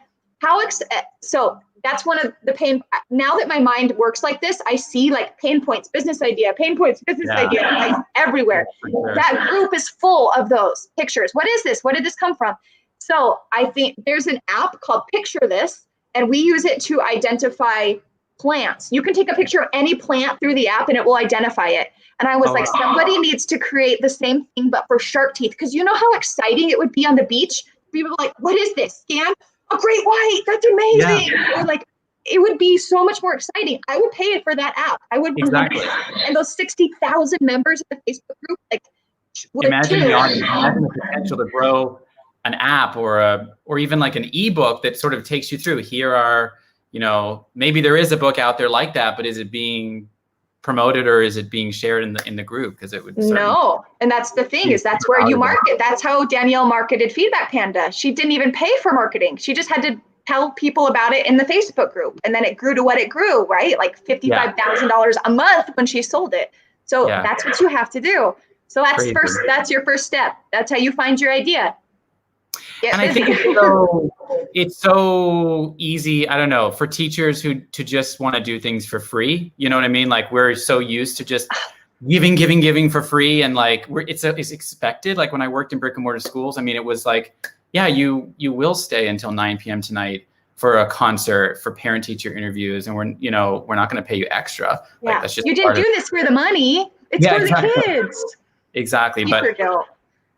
so that's one of the pain. Now that my mind works like this, I see like pain points, business idea, like everywhere. Sure. That group is full of those pictures. What is this? What did this come from? So I think there's an app called Picture This, and we use it to identify plants. You can take a picture of any plant through the app and it will identify it. And I was somebody needs to create the same thing, but for shark teeth. Because you know how exciting it would be on the beach? People are like, what is this? Scan? A great white, that's amazing. Or like, it would be so much more exciting. I would pay for that app. I would. Exactly. And those 60,000 members of the Facebook group, like, imagine the audience, imagine the potential to grow an app or even like an ebook that sort of takes you through. Here are, maybe there is a book out there like that, but is it being promoted or is it being shared in the group? Because it would no. And that's the thing, is that's where you market. That's how Danielle marketed Feedback Panda. She didn't even pay for marketing. She just had to tell people about it in the Facebook group. And then it grew to what it grew, right? Like $55,000 a month when she sold it. So that's what you have to do. So that's your first step. That's how you find your idea. And I think it's so easy, I don't know, for teachers to just want to do things for free. You know what I mean? Like, we're so used to just giving for free. And like, it's expected. Like when I worked in brick and mortar schools, I mean, it was like, you will stay until 9 p.m. tonight for a concert, for parent teacher interviews. And we're not going to pay you extra. Yeah. Like, that's just you didn't do this for the money. It's for the kids. Exactly. But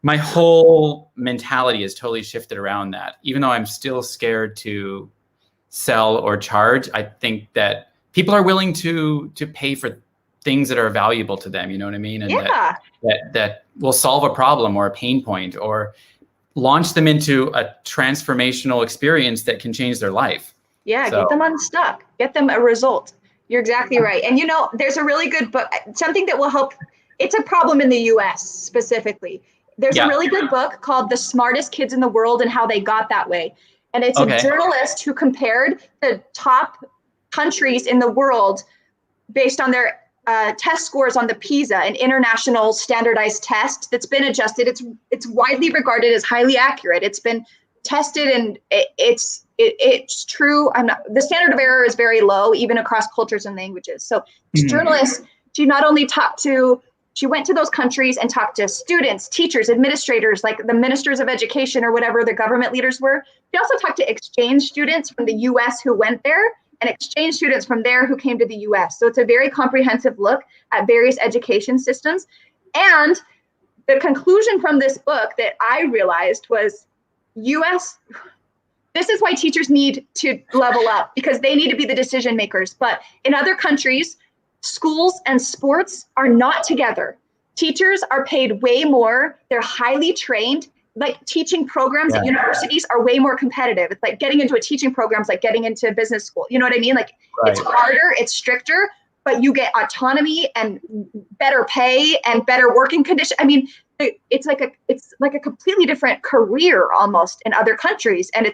my whole mentality has totally shifted around that. Even though I'm still scared to sell or charge, I think that people are willing to pay for things that are valuable to them. You know what I mean? And that will solve a problem or a pain point or launch them into a transformational experience that can change their life. Yeah, get them unstuck. Get them a result. You're exactly right. And there's a really good book, something that will help. It's a problem in the US specifically. There's a really good book called The Smartest Kids in the World and How They Got That Way. And it's a journalist who compared the top countries in the world based on their test scores on the PISA, an international standardized test that's been adjusted. It's widely regarded as highly accurate. It's been tested and it's true. The standard of error is very low, even across cultures and languages. So this journalist, she went to those countries and talked to students, teachers, administrators, like the ministers of education or whatever the government leaders were. She also talked to exchange students from the US who went there and exchange students from there who came to the US. So it's a very comprehensive look at various education systems. And the conclusion from this book that I realized was this is why teachers need to level up, because they need to be the decision makers. But in other countries, schools and sports are not together. Teachers are paid way more. They're highly trained. Like teaching programs at universities are way more competitive. It's like getting into a teaching program is like getting into business school. You know what I mean? Like it's harder, it's stricter, but you get autonomy and better pay and better working conditions. I mean, it's like a completely different career almost in other countries. And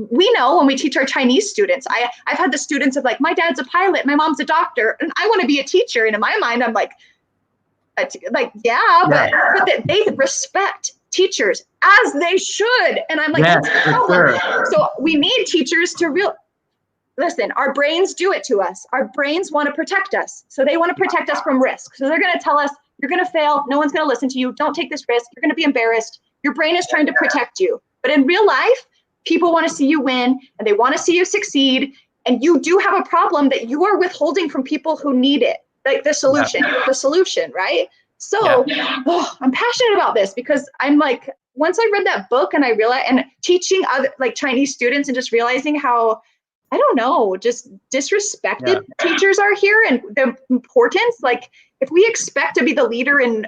we know when we teach our Chinese students, I've had the students of like, my dad's a pilot, my mom's a doctor, and I want to be a teacher. And in my mind, I'm like, but they respect teachers as they should. And I'm like, so we need teachers to listen, our brains do it to us. Our brains want to protect us. So they want to protect us from risk. So they're going to tell us, you're going to fail. No one's going to listen to you. Don't take this risk. You're going to be embarrassed. Your brain is trying to protect you. But in real life, people want to see you win and they want to see you succeed. And you do have a problem that you are withholding from people who need it. Like the solution, the solution, right? So I'm passionate about this because I'm like, once I read that book and I realized, and teaching other like Chinese students and just realizing how, I don't know, just disrespected teachers are here and the importance. Like if we expect to be the leader in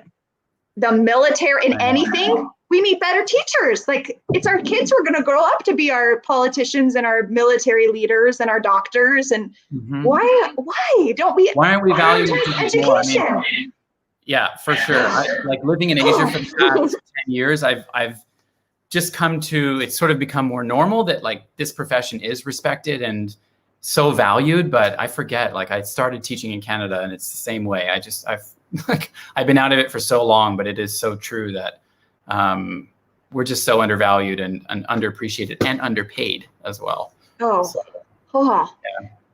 the military, in anything, we need better teachers. Like it's our kids who are going to grow up to be our politicians and our military leaders and our doctors. And why don't we? Why aren't we valuing education? I mean, yeah, for sure. Like living in Asia for the past 10 years, I've just come to, it's sort of become more normal that like this profession is respected and so valued, but I forget, like I started teaching in Canada and it's the same way. I've been out of it for so long, but it is so true that we're just so undervalued and underappreciated and underpaid as well.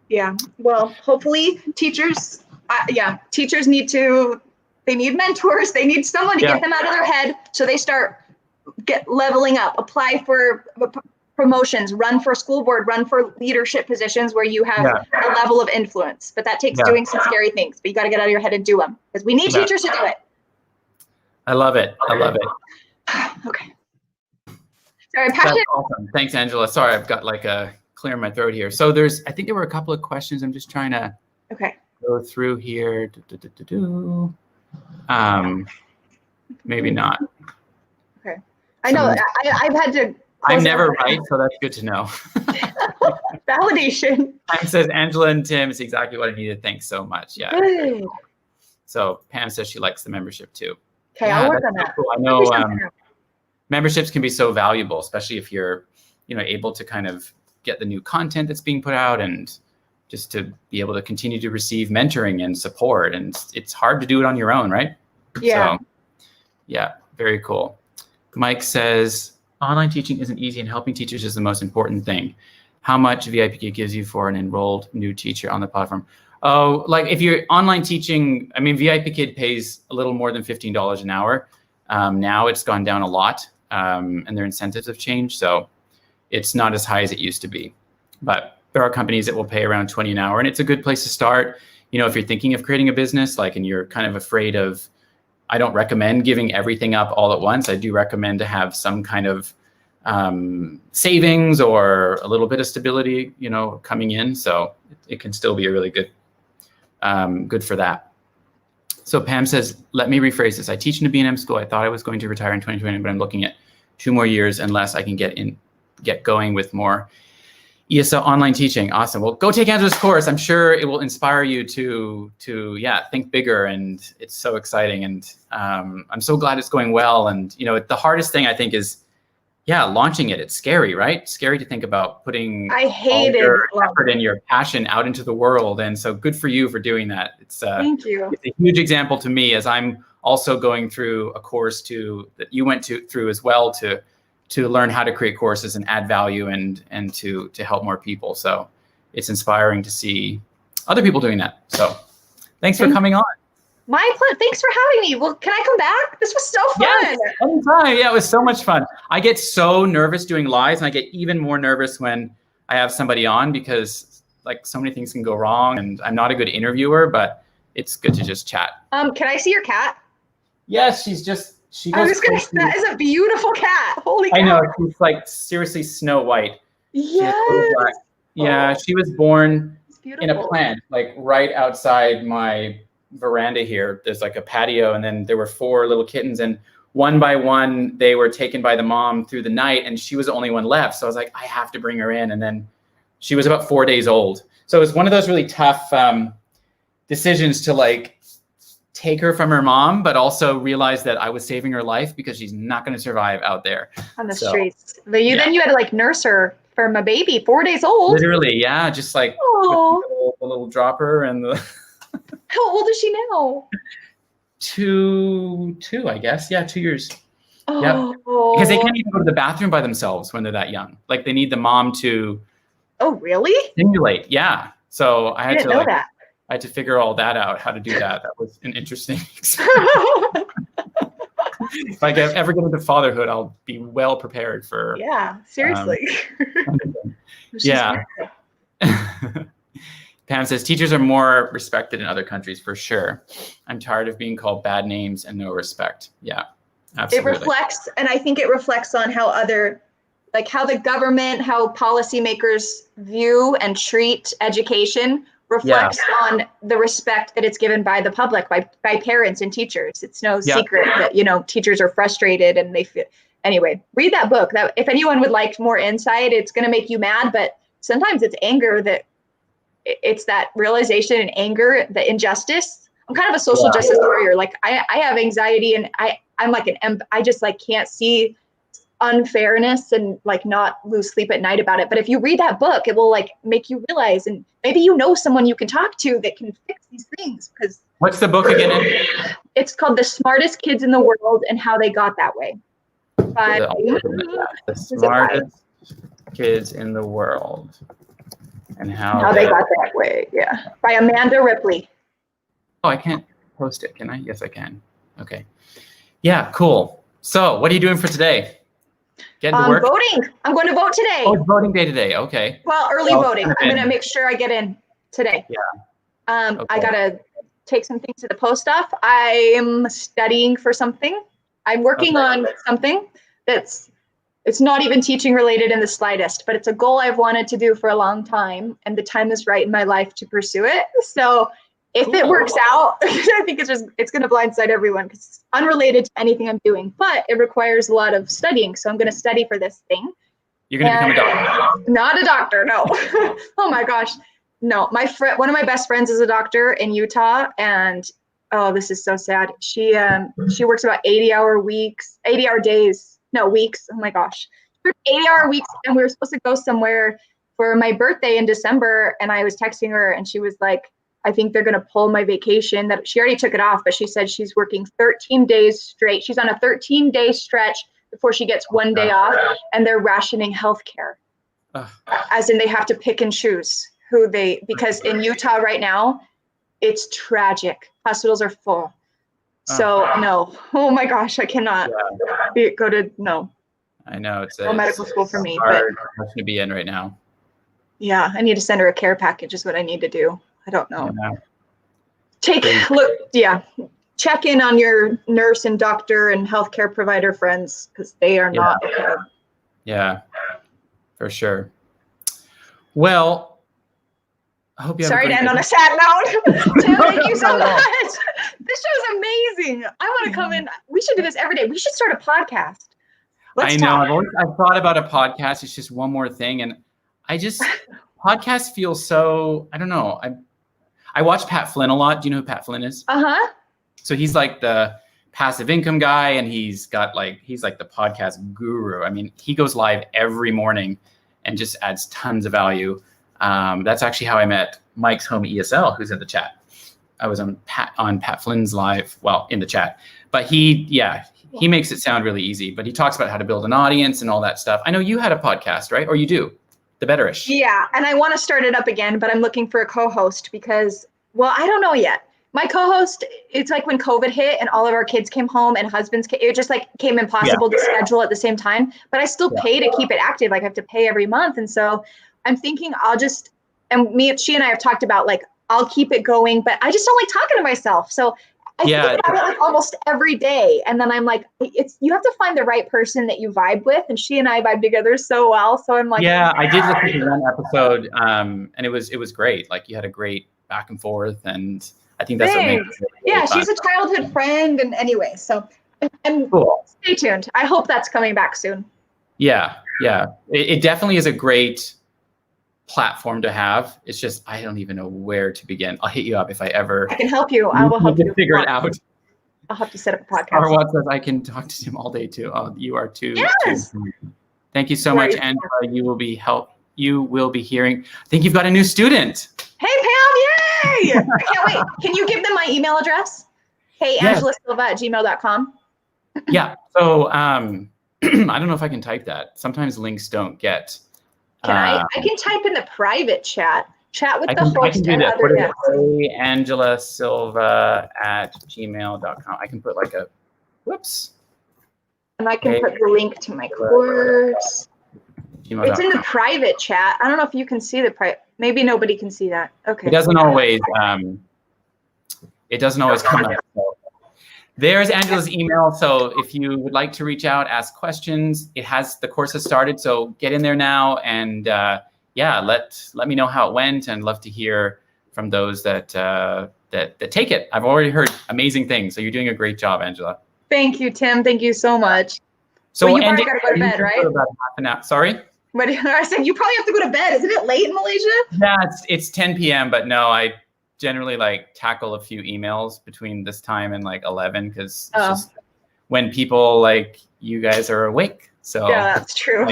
Yeah. Well, hopefully teachers, teachers they need mentors. They need someone to get them out of their head. So they start leveling up, apply for promotions, run for school board, run for leadership positions where you have a level of influence. But that takes doing some scary things, but you got to get out of your head and do them because we need teachers to do it. I love it. Okay. Sorry, I'm passionate. That's awesome. Thanks, Angela. Sorry, I've got like a clear in my throat here. So I think there were a couple of questions. I'm just trying to go through here. Maybe not. Okay. I know I've had to. I'm never right, so that's good to know. Validation. Pam says, Angela and Tim, it's exactly what I needed. Thanks so much. Yeah. Good. So Pam says she likes the membership too. Okay, I'll work on that. Cool. I know memberships can be so valuable, especially if you're, able to kind of get the new content that's being put out and just to be able to continue to receive mentoring and support. And it's hard to do it on your own, right? Yeah. So, yeah, very cool. Mike says, online teaching isn't easy and helping teachers is the most important thing. How much VIP Kid gives you for an enrolled new teacher on the platform? Oh, like if you're online teaching, I mean, VIP Kid pays a little more than $15 an hour. Now it's gone down a lot and their incentives have changed. So it's not as high as it used to be. But there are companies that will pay around $20 an hour and it's a good place to start. If you're thinking of creating a business, and you're kind of afraid of, I don't recommend giving everything up all at once. I do recommend to have some kind of savings or a little bit of stability, coming in. So it can still be a really good for that. So Pam says, let me rephrase this. I teach in a B&M school. I thought I was going to retire in 2020, but I'm looking at 2 more years unless I can get going with more ESL online teaching. Awesome. Well, go take Angela's course. I'm sure it will inspire you to think bigger, and it's so exciting. And I'm so glad it's going well. And the hardest thing I think is, launching it. It's scary, right? Scary to think about putting all your effort and your passion out into the world. And so good for you for doing that. Thank you. It's a huge example to me as I'm also going through a course that you went through as well to learn how to create courses and add value and to help more people. So it's inspiring to see other people doing that. So thanks for coming on. My pleasure. Thanks for having me. Well, can I come back? This was so fun. Yes, anytime. Yeah, it was so much fun. I get so nervous doing lives, and I get even more nervous when I have somebody on because so many things can go wrong, and I'm not a good interviewer, but it's good to just chat. Can I see your cat? Yes, she goes. That is a beautiful cat. Holy cow. I know, she's seriously Snow White. Yes. Yeah, she was born in a plant, right outside my veranda here. There's a patio, and then there were 4 little kittens, and one by one they were taken by the mom through the night, and she was the only one left. So I was like, I have to bring her in. And then she was about 4 days old. So it was one of those really tough decisions to take her from her mom, but also realize that I was saving her life because she's not going to survive out there on the streets. But then you had to nurse her from a baby, 4 days old. Literally, yeah, just with the little dropper and the. How old is she now? 2, I guess. Yeah, 2 years. Oh. Yep. Because they can't even go to the bathroom by themselves when they're that young. They need the mom to. Oh, really? Stimulate. Yeah. So I had didn't know that. I had to figure all that out, how to do that. That was an interesting experience. if I ever get into fatherhood, I'll be well prepared for. Yeah, seriously. Yeah. Pam says, teachers are more respected in other countries for sure. I'm tired of being called bad names and no respect. Yeah, absolutely. It reflects, and I think it reflects on how how the government, how policymakers view and treat education reflects on the respect that it's given by the public, by parents and teachers. It's no secret that, teachers are frustrated and they feel, anyway, read that book. That if anyone would like more insight, it's going to make you mad, but sometimes it's anger it's that realization and anger, the injustice. I'm kind of a social justice warrior. Like I have anxiety and I'm like I just like can't see unfairness and like not lose sleep at night about it. But if you read that book, it will like make you realize, and maybe someone you can talk to that can fix these things. Because what's the book again? It's called The Smartest Kids in the World and How They Got That Way. The Smartest Kids in the World and How They Got That Way. Yeah, by Amanda Ripley. Oh, I can't post it, can I? Yes, I can. Okay. Yeah, cool. So what are you doing for today? Getting to work? Voting. I'm going to vote today. Oh, it's voting day today. Okay. Well, early voting. I'm going to make sure I get in today. Yeah. Okay. I got to take some things to the post off. I'm studying for something. I'm working on something it's not even teaching related in the slightest, but it's a goal I've wanted to do for a long time, and the time is right in my life to pursue it. So if it works out, I think it's going to blindside everyone because it's unrelated to anything I'm doing, but it requires a lot of studying. So I'm going to study for this thing. You're going to become a doctor? Not a doctor, no. Oh my gosh. No, one of my best friends is a doctor in Utah, and oh, this is so sad. She works about 80-hour weeks. Oh my gosh. 80-hour weeks, and we were supposed to go somewhere for my birthday in December, and I was texting her, and she was like, I think they're going to pull my vacation. That she already took it off, but she said she's working 13 days straight. She's on a 13-day stretch before she gets one day off, and they're rationing healthcare. As in they have to pick and choose because in Utah right now, it's tragic. Hospitals are full. So no, oh my gosh, I cannot no. I know it's no medical school for me, hard to be in right now. Yeah, I need to send her a care package is what I need to do. I don't know. Check in on your nurse and doctor and healthcare provider friends because they are not okay. Yeah, for sure. Well, I hope you have Sorry to end on a sad note. Tim, thank you so much. This show's amazing. I want to come in. We should do this every day. We should start a podcast. Let's talk. I've thought about a podcast. It's just one more thing. And podcasts feel so, I don't know. I watch Pat Flynn a lot. Do you know who Pat Flynn is? Uh-huh. So he's like the passive income guy, and he's like the podcast guru. I mean, he goes live every morning and just adds tons of value. That's actually how I met Mike's home ESL, who's in the chat. I was on Pat Flynn's live, in the chat. But he makes it sound really easy. But he talks about how to build an audience and all that stuff. I know you had a podcast, right? Or you do? The Betterish. Yeah, and I want to start it up again, but I'm looking for a co-host because, I don't know yet. My co-host, it's like when COVID hit and all of our kids came home and husbands came, it just like came impossible to schedule at the same time. But I still pay to keep it active. Like I have to pay every month. And so I'm thinking she and I have talked about like, I'll keep it going, but I just don't like talking to myself. So I think about it like almost every day. And then I'm like, you have to find the right person that you vibe with. And she and I vibe together so well. So I'm like, I did listen to one episode and it was great. Like you had a great back and forth. And I think that's what makes it really fun. She's a childhood friend. And anyway, so cool. Stay tuned. I hope that's coming back soon. Yeah. It definitely is a great platform to have. It's just I don't even know where to begin. I'll hit you up if I can help you. I will help you figure it out. I'll have to set up a podcast. Arwad says I can talk to him all day too. Oh, you are too. Yes. Thank you so much, Angela. You will be hearing. I think you've got a new student. Hey Pam! Yay! I can't wait. Can you give them my email address? Hey, heyangelasilva@gmail.com. Yeah. So I don't know if I can type that. Sometimes links don't get. I can type in the private chat with the host. I can do that. heyangelasilva@gmail.com. I can put like a, whoops. And I can put the link to my course. It's in the private chat. I don't know if you can see the private. Maybe nobody can see that. Okay. It doesn't always. It doesn't always come up. So. There's Angela's email. So if you would like to reach out, ask questions, the course has started. So get in there now, and yeah, let me know how it went, and love to hear from those that take it. I've already heard amazing things. So you're doing a great job, Angela. Thank you, Tim. Thank you so much. So well, you probably got to go to bed, right? About half an hour. Sorry? But I said you probably have to go to bed. Isn't it late in Malaysia? Yeah, it's 10 p.m. But no, I generally tackle a few emails between this time and 11 because it's just when people like you guys are awake. So yeah, that's true.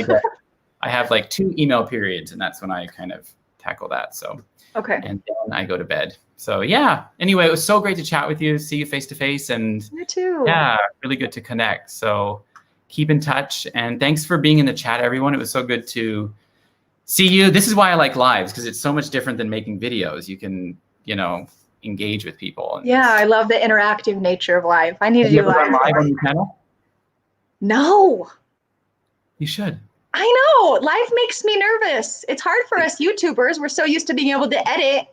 I have 2 email periods, and that's when I kind of tackle that. So okay. And then I go to bed. So yeah. Anyway, it was so great to chat with you, see you face to face, and you too. Yeah, really good to connect. So keep in touch, and thanks for being in the chat, everyone. It was so good to see you. This is why I like lives, because it's so much different than making videos. You can, engage with people. Yeah, I love the interactive nature of live. I need to do live on your channel. No. You should. I know. Live makes me nervous. It's hard for us YouTubers. We're so used to being able to edit,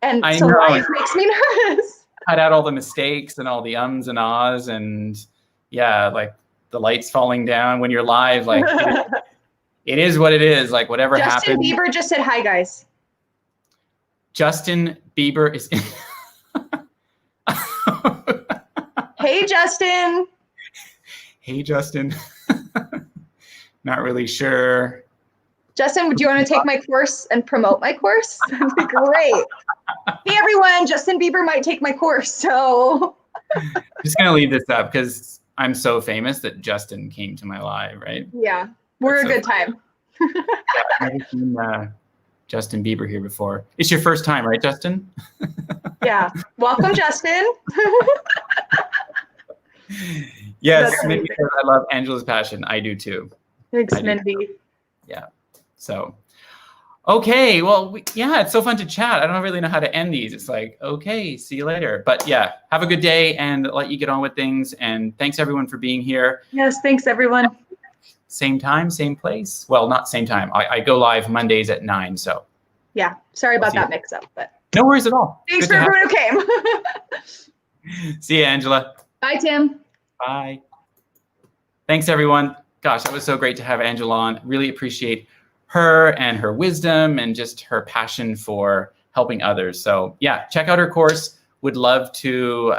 and so live makes me nervous. Cut out all the mistakes and all the ums and ahs, and yeah, the lights falling down when you're live. It is what it is. Whatever happens. Justin Bieber just said hi, guys. Justin Bieber is. Hey, Justin. Hey, Justin. Not really sure. Justin, do you want to take my course and promote my course? That'd be great. Hey, everyone, Justin Bieber might take my course, so. I'm just going to leave this up because I'm so famous that Justin came to my live, right? Yeah, we're a good time. I've never seen Justin Bieber here before. It's your first time, right, Justin? Yeah. Welcome, Justin. Yes, Mindy says, I love Angela's passion. I do too. Thanks, Mindy. Yeah. So, okay. Well, yeah, it's so fun to chat. I don't really know how to end these. It's okay, see you later. But yeah, have a good day, and let you get on with things. And thanks everyone for being here. Yes, thanks everyone. Same time, same place. Well, not same time. I go live Mondays at 9. So. Yeah. Sorry about that mix up, but. No worries at all. Thanks for everyone who came. See you, Angela. Bye, Tim. Bye. Thanks, everyone. Gosh, that was so great to have Angela on. Really appreciate her and her wisdom and just her passion for helping others. So yeah, check out her course. Would love to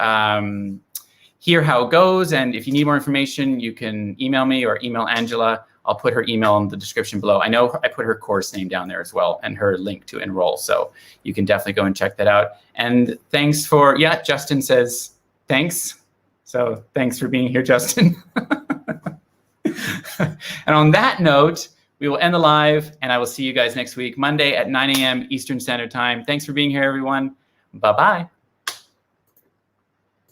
hear how it goes. And if you need more information, you can email me or email Angela. I'll put her email in the description below. I know I put her course name down there as well, and her link to Enroll. So you can definitely go and check that out. And thanks for, yeah, Justin says, thanks. So thanks for being here, Justin. And on that note, we will end the live, and I will see you guys next week, Monday at 9 a.m. Eastern Standard Time. Thanks for being here, everyone. Bye-bye.